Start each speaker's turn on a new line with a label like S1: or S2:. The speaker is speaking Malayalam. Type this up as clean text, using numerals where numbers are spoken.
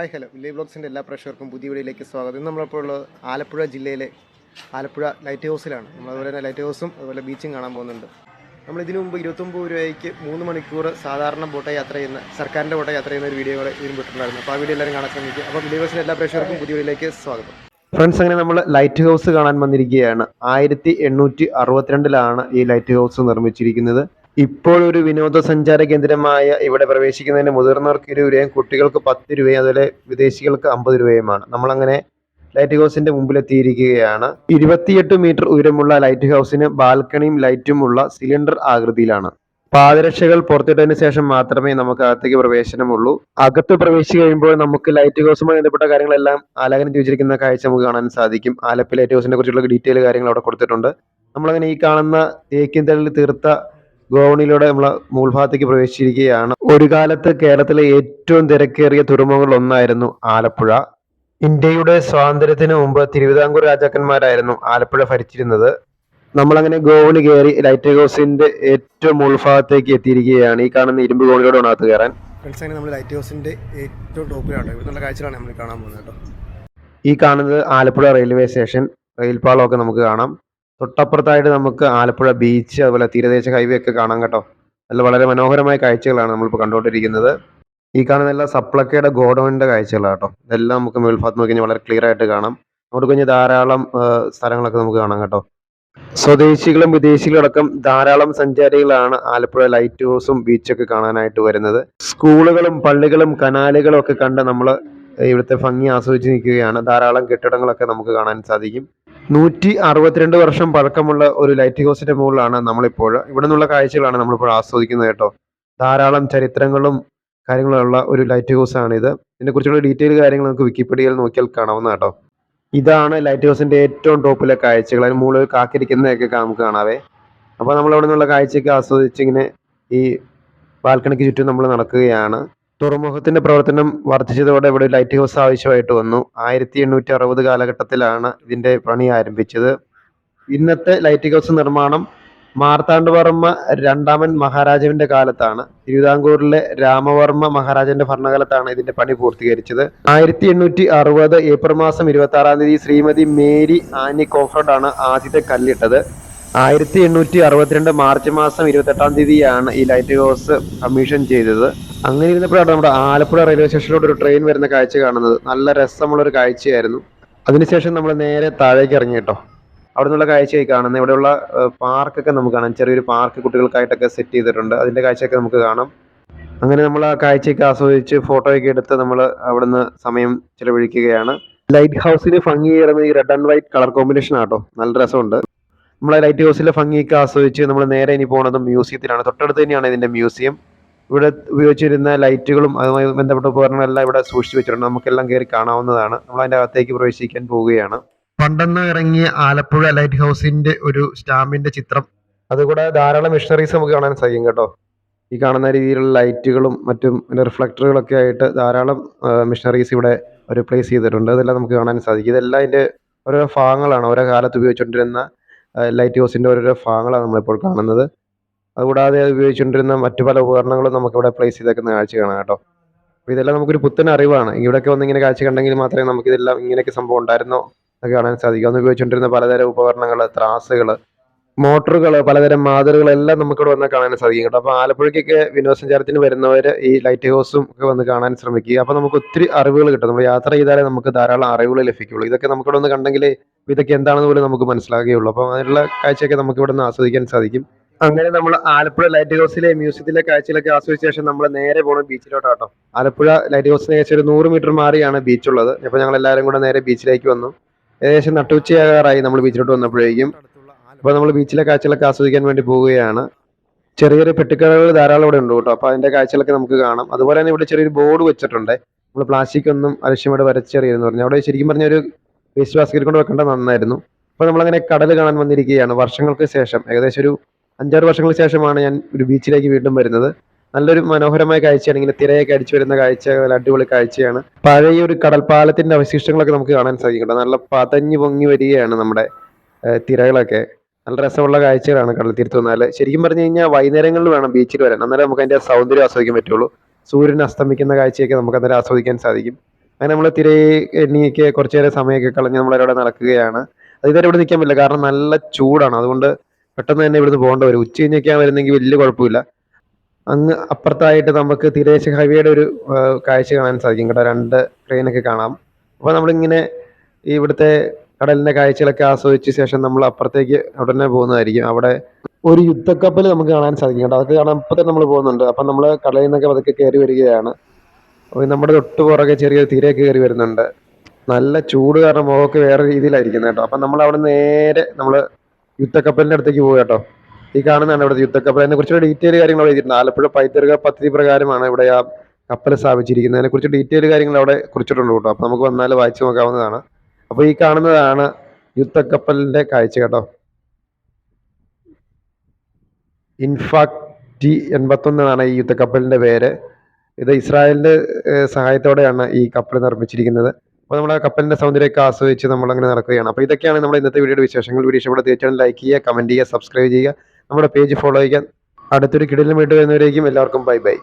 S1: ഹായ് ഹലോ വില്ലേജ് ബ്ലോഗ്സിൻ്റെ എല്ലാ പ്രേക്ഷകർക്കും പുതിയ വീഡിയോയിലേക്ക് സ്വാഗതം. ഇന്ന് നമ്മളിപ്പോൾ ഉള്ളത് ആലപ്പുഴ ജില്ലയിലെ ആലപ്പുഴ ലൈറ്റ് ഹൗസിലാണ്. നമ്മൾ അതുപോലെ തന്നെ ലൈറ്റ് ഹൗസും അതുപോലെ ബീച്ചും കാണാൻ പോകുന്നുണ്ട്. നമ്മൾ ഇതിനു മുമ്പ് 29 രൂപയ്ക്ക് 3 മണിക്കൂർ സാധാരണ ബോട്ടായി യാത്ര ചെയ്യുന്ന സർക്കാരിൻ്റെ ബോട്ടായി യാത്ര ചെയ്യുന്ന ഒരു വീഡിയോ കൂടെ ഇതിന് വിട്ടിട്ടുണ്ടായിരുന്നു. അപ്പോൾ ആ വീഡിയോ എല്ലാവരും കാണാൻ ശ്രമിക്കുക. അപ്പോൾ വില്ലേജ് ബ്ലോഗ്സിൻ്റെ എല്ലാ പ്രേക്ഷകർക്കും പുതിയ വീഡിയോയിലേക്ക് സ്വാഗതം. ഫ്രണ്ട്സ്, അങ്ങനെ നമ്മൾ ലൈറ്റ് ഹൗസ് കാണാൻ വന്നിരിക്കുകയാണ്. 1862 ഈ ലൈറ്റ് ഹൗസ് നിർമ്മിച്ചിരിക്കുന്നത്. ഇപ്പോഴൊരു വിനോദസഞ്ചാര കേന്ദ്രമായ ഇവിടെ പ്രവേശിക്കുന്നതിന് മുതിർന്നവർക്ക് 20 രൂപയും കുട്ടികൾക്ക് 10 രൂപയും അതുപോലെ വിദേശികൾക്ക് 50 രൂപയുമാണ്. നമ്മളങ്ങനെ ലൈറ്റ് ഹൗസിന്റെ മുമ്പിലെത്തിയിരിക്കുകയാണ്. 28 മീറ്റർ ഉയരമുള്ള ലൈറ്റ് ഹൗസിന് ബാൽക്കണിയും ലൈറ്റും ഉള്ള സിലിണ്ടർ ആകൃതിയിലാണ്. പാദരക്ഷകൾ പുറത്തിട്ടതിന് ശേഷം മാത്രമേ നമുക്ക് അകത്തേക്ക് പ്രവേശനമുള്ളൂ. അകത്ത് പ്രവേശിച്ച് കഴിയുമ്പോൾ നമുക്ക് ലൈറ്റ് ഹൗസുമായി ബന്ധപ്പെട്ട കാര്യങ്ങളെല്ലാം ആലേഖനം ചെയ്തിരിക്കുന്ന കാഴ്ച നമുക്ക് കാണാൻ സാധിക്കും. ആലപ്പി ലൈറ്റ് ഹൗസിനെ കുറിച്ചുള്ള ഡീറ്റെയിൽ കാര്യങ്ങൾ അവിടെ കൊടുത്തിട്ടുണ്ട്. നമ്മളങ്ങനെ ഈ കാണുന്ന തേക്കിൻ തള്ളിൽ തീർത്ത ഗോവണിയിലൂടെ നമ്മൾ മൂൾഭാഗത്തേക്ക് പ്രവേശിച്ചിരിക്കുകയാണ്. ഒരു കാലത്ത് കേരളത്തിലെ ഏറ്റവും തിരക്കേറിയ തുറമുഖങ്ങളിൽ ഒന്നായിരുന്നു ആലപ്പുഴ. ഇന്ത്യയുടെ സ്വാതന്ത്ര്യത്തിന് മുമ്പ് തിരുവിതാംകൂർ രാജാക്കന്മാരായിരുന്നു ആലപ്പുഴ ഭരിച്ചിരുന്നത്. നമ്മളങ്ങനെ ഗോവണി കയറി ലൈറ്റ് ഹൗസിന്റെ ഏറ്റവും ഉൾഭാഗത്തേക്ക് എത്തിയിരിക്കുകയാണ്. ഈ കാണുന്ന ഇരുമ്പ് ഗോവണിയുടെ അകത്ത് കയറാൻ. ഫ്രണ്ട്സ്, അങ്ങനെ നമ്മൾ ലൈറ്റ് ഹൗസിന്റെ ഏറ്റവും ടോപ്പിലാണ്. ഇവിടുന്നുള്ള കാഴ്ചകളാണ് നമ്മൾ കാണാൻ പോകുന്നത് കേട്ടോ. ഈ കാണുന്നത് ആലപ്പുഴ റെയിൽവേ സ്റ്റേഷൻ, റെയിൽപാളമൊക്കെ നമുക്ക് കാണാം. തൊട്ടപ്പുറത്തായിട്ട് നമുക്ക് ആലപ്പുഴ ബീച്ച് അതുപോലെ തീരദേശ ഹൈവേ ഒക്കെ കാണാം കേട്ടോ. നല്ല വളരെ മനോഹരമായ കാഴ്ചകളാണ് നമ്മളിപ്പോൾ കണ്ടുകൊണ്ടിരിക്കുന്നത്. ഈ കാണുന്ന സപ്ലക്കയുടെ ഗോഡൗണിന്റെ കാഴ്ചകളാണ് കേട്ടോ. ഇതെല്ലാം നമുക്ക് മേൽഭാഗത്ത് നോക്കി കഴിഞ്ഞാൽ വളരെ ക്ലിയർ ആയിട്ട് കാണാം. അങ്ങോട്ട് കഴിഞ്ഞാൽ ധാരാളം സ്ഥലങ്ങളൊക്കെ നമുക്ക് കാണാം കേട്ടോ. സ്വദേശികളും വിദേശികളും അടക്കം ധാരാളം സഞ്ചാരികളാണ് ആലപ്പുഴ ലൈറ്റ് ഹൗസും ബീച്ചൊക്കെ കാണാനായിട്ട് വരുന്നത്. സ്കൂളുകളും പള്ളികളും കനാലുകളും ഒക്കെ കണ്ട് നമ്മൾ ഇവിടുത്തെ ഭംഗി ആസ്വദിച്ച് നിൽക്കുകയാണ്. ധാരാളം കെട്ടിടങ്ങളൊക്കെ നമുക്ക് കാണാൻ സാധിക്കും. 162 വർഷം പഴക്കമുള്ള ഒരു ലൈറ്റ് ഹൗസിന്റെ മുകളിലാണ് നമ്മളിപ്പോൾ. ഇവിടെ നിന്നുള്ള കാഴ്ചകളാണ് നമ്മളിപ്പോൾ ആസ്വദിക്കുന്നത് കേട്ടോ. ധാരാളം ചരിത്രങ്ങളും കാര്യങ്ങളുള്ള ഒരു ലൈറ്റ് ഹൗസ് ആണിത്. ഇതിനെക്കുറിച്ചുള്ള ഡീറ്റെയിൽ കാര്യങ്ങൾ നമുക്ക് വിക്കിപീഡിയയിൽ നോക്കിയാൽ കാണാവുന്ന കേട്ടോ. ഇതാണ് ലൈറ്റ് ഹൗസിന്റെ ഏറ്റവും ടോപ്പിലെ കാഴ്ചകൾ. അതിന് മുകളിൽ കാക്കിരിക്കുന്നതൊക്കെ നമുക്ക് കാണാവേ. അപ്പോൾ നമ്മൾ അവിടെ നിന്നുള്ള കാഴ്ചയൊക്കെ ആസ്വദിച്ച് ഇങ്ങനെ ഈ ബാൽക്കണിക്ക് ചുറ്റും നമ്മൾ നടക്കുകയാണ്. തുറമുഖത്തിന്റെ പ്രവർത്തനം വർദ്ധിച്ചതോടെ ഇവിടെ ലൈറ്റ് ഹൗസ് ആവശ്യമായിട്ട് വന്നു. 1860 കാലഘട്ടത്തിലാണ് ഇതിന്റെ പണി ആരംഭിച്ചത്. ഇന്നത്തെ ലൈറ്റ് ഹൗസ് നിർമ്മാണം മാർത്താണ്ഡവർമ്മ രണ്ടാമൻ മഹാരാജാവിന്റെ കാലത്താണ്. തിരുവിതാംകൂറിലെ രാമവർമ്മ മഹാരാജന്റെ ഭരണകാലത്താണ് ഇതിന്റെ പണി പൂർത്തീകരിച്ചത്. 1860 ഏപ്രിൽ മാസം 26-ാം തീയതി ശ്രീമതി മേരി ആനി കോഫ്രഡ് ആണ് ആദ്യത്തെ കല്ലിട്ടത്. 1862 മാർച്ച് മാസം 28-ാം തീയതിയാണ് ഈ ലൈറ്റ് ഹൗസ് കമ്മീഷൻ ചെയ്തത്. അങ്ങനെ ഇരുന്നപ്പോഴാണ് നമ്മുടെ ആലപ്പുഴ റെയിൽവേ സ്റ്റേഷനിലോട്ട് ഒരു ട്രെയിൻ വരുന്ന കാഴ്ച കാണുന്നത്. നല്ല രസമുള്ളൊരു കാഴ്ചയായിരുന്നു. അതിനുശേഷം നമ്മൾ നേരെ താഴേക്ക് ഇറങ്ങി കേട്ടോ. അവിടെ നിന്നുള്ള കാഴ്ചയായി കാണുന്നത്. ഇവിടെയുള്ള പാർക്കൊക്കെ നമുക്ക് കാണാം. ചെറിയൊരു പാർക്ക് കുട്ടികൾക്കായിട്ടൊക്കെ സെറ്റ് ചെയ്തിട്ടുണ്ട്. അതിൻ്റെ കാഴ്ചയൊക്കെ നമുക്ക് കാണാം. അങ്ങനെ നമ്മൾ ആ കാഴ്ചയൊക്കെ ആസ്വദിച്ച് ഫോട്ടോയൊക്കെ എടുത്ത് നമ്മൾ അവിടുന്ന് സമയം ചിലവഴിക്കുകയാണ്. ലൈറ്റ് ഹൗസിന് ഭംഗി ചേർന്ന് ഈ red and white colour combination ആട്ടോ. നല്ല രസമുണ്ട്. നമ്മളെ ലൈറ്റ് ഹൗസിലെ ഭംഗിയൊക്കെ ആസ്വദിച്ച് നമ്മൾ നേരെ ഇനി പോകുന്നത് മ്യൂസിയത്തിലാണ്. തൊട്ടടുത്ത് തന്നെയാണ് ഇതിൻ്റെ മ്യൂസിയം. ഇവിടെ ഉപയോഗിച്ചിരുന്ന ലൈറ്റുകളും അതുമായി ബന്ധപ്പെട്ട ഉപകരണങ്ങളെല്ലാം ഇവിടെ സൂക്ഷിച്ചു വെച്ചിട്ടുണ്ട്. നമുക്കെല്ലാം കയറി കാണാവുന്നതാണ്. നമ്മൾ അതിൻ്റെ അകത്തേക്ക് പ്രവേശിക്കാൻ പോവുകയാണ്. പണ്ടെന്ന് ഇറങ്ങിയ ആലപ്പുഴ ലൈറ്റ് ഹൗസിന്റെ ഒരു സ്റ്റാമ്പിന്റെ ചിത്രം, അതുകൂടാതെ ധാരാളം മിഷണറീസ് നമുക്ക് കാണാൻ സാധിക്കും കേട്ടോ. ഈ കാണുന്ന രീതിയിലുള്ള ലൈറ്റുകളും മറ്റും റിഫ്ലക്ടറുകളൊക്കെ ആയിട്ട് ധാരാളം മിഷണറീസ് ഇവിടെ ഒരു പ്ലേസ് ചെയ്തിട്ടുണ്ട്. അതെല്ലാം നമുക്ക് കാണാൻ സാധിക്കും. ഇതെല്ലാം അതിൻ്റെ ഓരോ ഭാഗങ്ങളാണ്. ഓരോ കാലത്ത് ഉപയോഗിച്ചുകൊണ്ടിരുന്ന ലൈറ്റ് ഹൗസിന്റെ ഓരോരോ ഭാഗങ്ങളാണ് നമ്മളിപ്പോൾ കാണുന്നത്. അതുകൂടാതെ ഉപയോഗിച്ചുകൊണ്ടിരുന്ന മറ്റു പല ഉപകരണങ്ങളും നമുക്കിവിടെ പ്ലേസ് ചെയ്തേക്കുന്ന കാഴ്ച കാണാം കേട്ടോ. അപ്പോൾ ഇതെല്ലാം നമുക്കൊരു പുത്തൻ അറിവാണ്. ഇവിടെയൊക്കെ വന്ന് ഇങ്ങനെ കാഴ്ച കണ്ടെങ്കിൽ മാത്രമേ നമുക്കിതെല്ലാം ഇങ്ങനെയൊക്കെ സംഭവം ഉണ്ടായിരുന്നോ ഒക്കെ കാണാൻ സാധിക്കും. അന്ന് ഉപയോഗിച്ചുകൊണ്ടിരുന്ന പലതരം ഉപകരണങ്ങൾ, ത്രാസുകൾ, മോട്ടറുകൾ, പലതരം മാതൃകളെല്ലാം നമുക്കിവിടെ വന്ന് കാണാൻ സാധിക്കും കേട്ടോ. അപ്പോൾ ആലപ്പുഴയ്ക്കൊക്കെ വിനോദസഞ്ചാരത്തിന് വരുന്നവർ ഈ ലൈറ്റ് ഹൗസും ഒക്കെ വന്ന് കാണാൻ ശ്രമിക്കുക. അപ്പോൾ നമുക്ക് ഒത്തിരി അറിവുകൾ കിട്ടും. നമ്മൾ യാത്ര ചെയ്താലേ നമുക്ക് ധാരാളം അറിവുകൾ ലഭിക്കുകയുള്ളൂ. ഇതൊക്കെ നമുക്കിവിടെ വന്ന് കണ്ടെങ്കിലേ ഇതൊക്കെ എന്താണെന്ന് പോലും നമുക്ക് മനസ്സിലാകുകയുള്ളൂ. അപ്പോൾ അതിനുള്ള കാഴ്ചയൊക്കെ നമുക്ക് ഇവിടെ നിന്ന് ആസ്വദിക്കാൻ സാധിക്കും. അങ്ങനെ നമ്മൾ ആലപ്പുഴ ലൈറ്റ് ഹൗസിലെ മ്യൂസിയത്തിലെ കാഴ്ചകളൊക്കെ ആസ്വദിച്ച ശേഷം നമ്മൾ നേരെ പോകുന്നത് ബീച്ചിലോട്ടാട്ടോ. ആലപ്പുഴ ലൈറ്റ് ഹൗസിന് ഏകദേശം ഒരു 100 മീറ്റർ മാറിയാണ് ബീച്ചുള്ളത്. അപ്പോൾ ഞങ്ങൾ എല്ലാവരും കൂടെ നേരെ ബീച്ചിലേക്ക് വന്നു. ഏകദേശം നട്ടുച്ചയാകാറായി നമ്മൾ ബീച്ചിലോട്ട് വന്നപ്പോഴേക്കും. അപ്പോൾ നമ്മൾ ബീച്ചിലെ കാഴ്ചകളൊക്കെ ആസ്വദിക്കാൻ വേണ്ടി പോവുകയാണ്. ചെറിയൊരു പെട്ടിക്കടകൾ ധാരാളം ഇവിടെ ഉണ്ട് കേട്ടോ. അപ്പോൾ അതിൻ്റെ കാഴ്ചകളൊക്കെ നമുക്ക് കാണാം. അതുപോലെ തന്നെ ഇവിടെ ചെറിയൊരു ബോർഡ് വെച്ചിട്ടുണ്ട്. നമ്മൾ പ്ലാസ്റ്റിക് ഒന്നും അലക്ഷ്യമായിട്ട് വരച്ചെറിയെന്ന് പറഞ്ഞു. അവിടെ ശരിക്കും പറഞ്ഞ ഒരു വേസ്റ്റ് ബാസ്കറ്റ് കൊണ്ട് വെക്കേണ്ട നന്നായിരുന്നു. അപ്പോൾ നമ്മളങ്ങനെ കടൽ കാണാൻ വന്നിരിക്കുകയാണ്. വർഷങ്ങൾക്ക് ശേഷം, ഏകദേശം ഒരു 5-6 വർഷങ്ങൾക്ക് ശേഷമാണ് ഞാൻ ഒരു ബീച്ചിലേക്ക് വീണ്ടും വരുന്നത്. നല്ലൊരു മനോഹരമായ കാഴ്ചയാണ്. ഇങ്ങനെ തിരയൊക്കെ അടിച്ചു വരുന്ന കാഴ്ച, അടിപൊളി കാഴ്ചയാണ്. പഴയ ഒരു കടൽപ്പാലത്തിന്റെ അവശിഷ്ടങ്ങളൊക്കെ നമുക്ക് കാണാൻ സാധിക്കുന്നുണ്ട്. നല്ല പതഞ്ഞു പൊങ്ങി വരികയാണ് നമ്മുടെ തിരകളൊക്കെ. നല്ല രസമുള്ള കാഴ്ചകളാണ് കടൽ തീരത്ത് വന്നാൽ. ശരിക്കും പറഞ്ഞു കഴിഞ്ഞാൽ വൈകുന്നേരങ്ങളിൽ വേണം ബീച്ചിൽ വരാൻ. അന്നേരം നമുക്ക് അതിന്റെ സൗന്ദര്യം ആസ്വദിക്കാൻ പറ്റുള്ളൂ. സൂര്യൻ അസ്തമിക്കുന്ന കാഴ്ചയൊക്കെ നമുക്ക് അന്നേരം ആസ്വദിക്കാൻ സാധിക്കും. അങ്ങനെ നമ്മൾ തിരെ എണ്ണിയൊക്കെ കുറച്ച് നേരം സമയമൊക്കെ കളഞ്ഞ് നമ്മളവിടെ നടക്കുകയാണ്. അത് ഇതുവരെ ഇവിടെ നിൽക്കാൻ പറ്റില്ല, കാരണം നല്ല ചൂടാണ്. അതുകൊണ്ട് പെട്ടെന്ന് തന്നെ ഇവിടുന്ന് പോകേണ്ടി വരും. ഉച്ച കഴിഞ്ഞൊക്കെയാണ് വരുന്നെങ്കിൽ വലിയ കുഴപ്പമില്ല. അങ്ങ് അപ്പുറത്തായിട്ട് നമുക്ക് തീരദേശ ഹൈവേയുടെ ഒരു കാഴ്ച കാണാൻ സാധിക്കും കേട്ടോ. 2 ട്രെയിനൊക്കെ കാണാം. അപ്പോൾ നമ്മളിങ്ങനെ ഇവിടുത്തെ കടലിന്റെ കാഴ്ചകളൊക്കെ ആസ്വദിച്ച ശേഷം നമ്മൾ അപ്പുറത്തേക്ക് ഉടനെ പോകുന്നതായിരിക്കും. അവിടെ ഒരു യുദ്ധക്കപ്പൽ നമുക്ക് കാണാൻ സാധിക്കും കേട്ടോ. അതൊക്കെ കാണാൻ ഇപ്പം തന്നെ നമ്മൾ പോകുന്നുണ്ട്. അപ്പം നമ്മൾ കടലിൽ നിന്നൊക്കെ പതുക്കെ കയറി വരികയാണ്. അപ്പോൾ നമ്മുടെ തൊട്ട് പുറകെ ചെറിയൊരു തിരയൊക്കെ കയറി വരുന്നുണ്ട്. നല്ല ചൂട് കാരണം മുഖമൊക്കെ വേറെ രീതിയിലായിരിക്കുന്നത് കേട്ടോ. അപ്പം നമ്മൾ അവിടെ നേരെ നമ്മൾ യുദ്ധക്കപ്പലിന്റെ അടുത്തേക്ക് പോകും കേട്ടോ. ഈ കാണുന്നതാണ് ഇവിടെ യുദ്ധക്കപ്പൽ. അതിനെ കുറിച്ചുള്ള ഡീറ്റെയിൽ കാര്യങ്ങൾ എഴുതിയിട്ടുണ്ട്. ആലപ്പുഴ പൈതൃക പദ്ധതി പ്രകാരമാണ് ഇവിടെ ആ കപ്പൽ സ്ഥാപിച്ചിരിക്കുന്നത്. അതിനെക്കുറിച്ച് ഡീറ്റെയിൽ കാര്യങ്ങൾ അവിടെ കുറിച്ചിട്ടുണ്ട് കേട്ടോ. അപ്പോൾ നമുക്ക് വന്നാൽ വായിച്ചു നോക്കാവുന്നതാണ്. അപ്പോൾ ഈ കാണുന്നതാണ് യുദ്ധക്കപ്പലിന്റെ കാഴ്ച കേട്ടോ. ഇൻഫാക്ടി 81 എന്നാണ് ഈ യുദ്ധക്കപ്പലിന്റെ പേര്. ഇത് ഇസ്രായേലിന്റെ സഹായത്തോടെയാണ് ഈ കപ്പൽ നിർമ്മിച്ചിരിക്കുന്നത്. അപ്പോൾ നമ്മുടെ കപ്പലിന്റെ സൗന്ദര്യമൊക്കെ ആസ്വദിച്ച് നമ്മളങ്ങനെ നടക്കുകയാണ്. അപ്പോൾ ഇതൊക്കെയാണ് നമ്മുടെ ഇന്നത്തെ വീഡിയോയുടെ വിശേഷങ്ങൾ. വീഡിയോ ഇഷ്ടപ്പെട്ട തീർച്ചയായും ലൈക്ക് ചെയ്യുക, കമന്റ് ചെയ്യുക, സബ്സ്ക്രൈബ് ചെയ്യുക, നമ്മുടെ പേജ് ഫോളോ ചെയ്യുക. അടുത്തൊരു കിടിലൻ വീഡിയോ വരുന്നവരേക്കും എല്ലാവർക്കും ബൈ ബൈ.